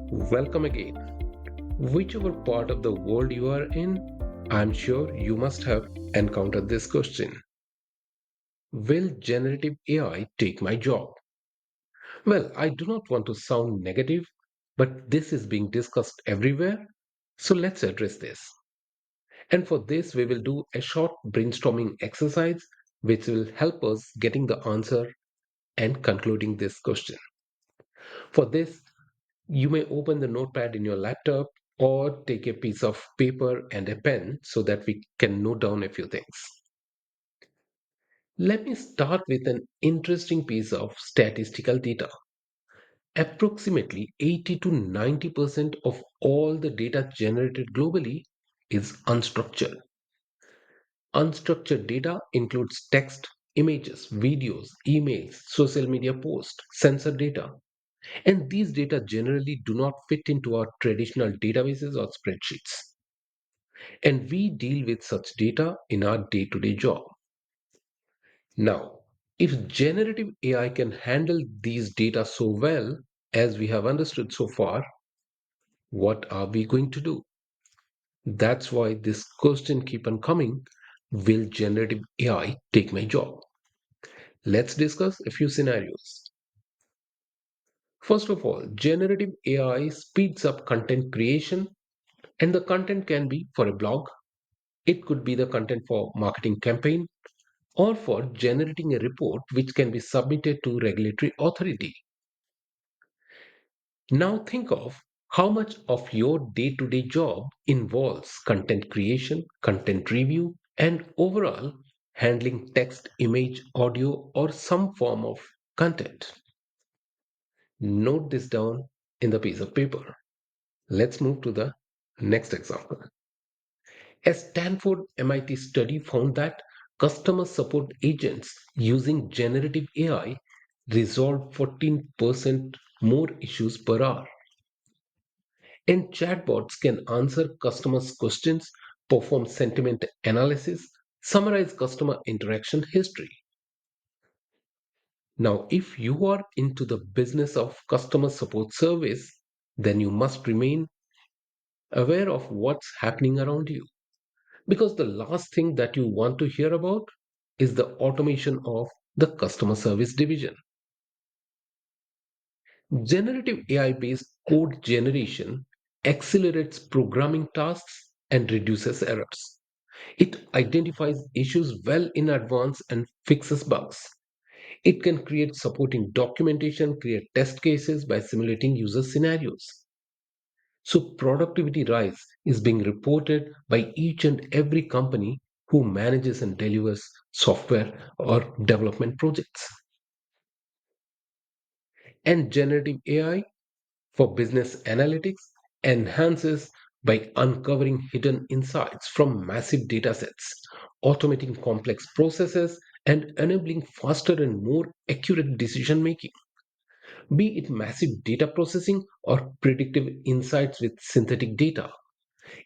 Welcome again. Whichever part of the world you are in, I'm sure you must have encountered this question. Will generative AI take my job? Well, I do not want to sound negative, but this is being discussed everywhere, so let's address this. And for this, we will do a short brainstorming exercise which will help us getting the answer and concluding this question. For this, you may open the notepad in your laptop or take a piece of paper and a pen so that we can note down a few things. Let me start with an interesting piece of statistical data. Approximately 80 to 90% of all the data generated globally is unstructured. Unstructured data includes text, images, videos, emails, social media posts, sensor data, and these data generally do not fit into our traditional databases or spreadsheets. And we deal with such data in our day to day job. Now, if generative AI can handle these data so well as we have understood so far, what are we going to do? That's why this question keep on coming. Will generative AI take my job? Let's discuss a few scenarios. First of all, generative AI speeds up content creation, and the content can be for a blog, it could be the content for marketing campaign, or for generating a report which can be submitted to regulatory authority. Now think of how much of your day-to-day job involves content creation, content review, and overall handling text, image, audio, or some form of content. Note this down in the piece of paper. Let's move to the next example. A Stanford MIT study found that customer support agents using generative AI resolved 14% more issues per hour. And chatbots can answer customers' questions, perform sentiment analysis, summarize customer interaction history. Now, if you are into the business of customer support service, then you must remain aware of what's happening around you. Because the last thing that you want to hear about is the automation of the customer service division. Generative AI based code generation accelerates programming tasks and reduces errors. It identifies issues well in advance and fixes bugs. It can create supporting documentation, create test cases by simulating user scenarios. So, productivity rise is being reported by each and every company who manages and delivers software or development projects. And generative AI for business analytics enhances by uncovering hidden insights from massive datasets, automating complex processes, and enabling faster and more accurate decision making. Be it massive data processing or predictive insights with synthetic data,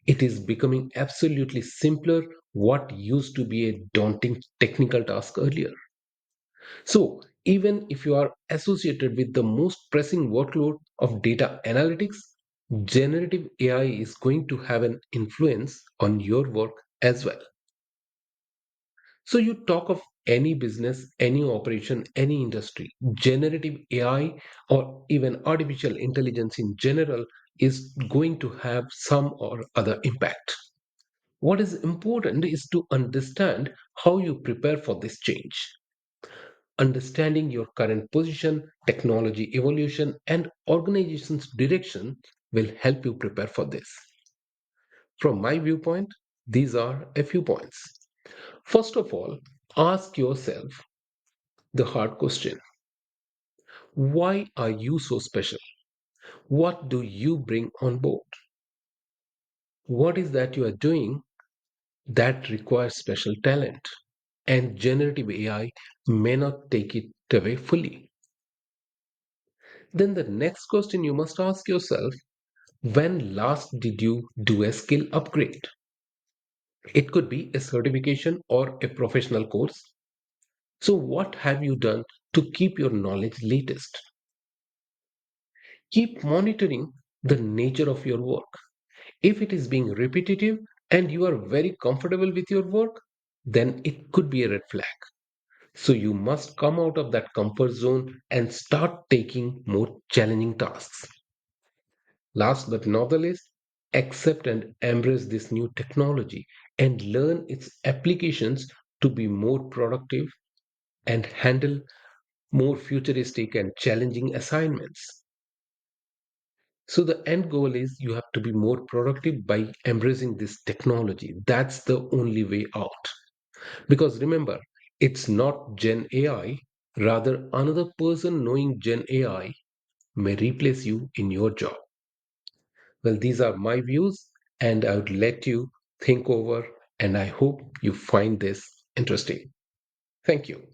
it is becoming absolutely simpler what used to be a daunting technical task earlier. So, even if you are associated with the most pressing workload of data analytics, generative AI is going to have an influence on your work as well. So, you talk of any business, any operation, any industry, generative AI or even artificial intelligence in general is going to have some or other impact. What is important is to understand how you prepare for this change. Understanding your current position, technology evolution, and organization's direction will help you prepare for this. From my viewpoint, these are a few points. First of all, ask yourself the hard question: why are you so special? What do you bring on board? What is that you are doing that requires special talent? And generative AI may not take it away fully. Then the next question you must ask yourself: when last did you do a skill upgrade? It could be a certification or a professional course. So, what have you done to keep your knowledge latest? Keep monitoring the nature of your work. If it is being repetitive and you are very comfortable with your work, then it could be a red flag. So you must come out of that comfort zone and start taking more challenging tasks. Last but not the least, accept and embrace this new technology and learn its applications to be more productive and handle more futuristic and challenging assignments. So the end goal is you have to be more productive by embracing this technology. That's the only way out. Because remember, it's not Gen AI, rather, another person knowing Gen AI may replace you in your job. Well, these are my views, and I would let you think over, and I hope you find this interesting. Thank you.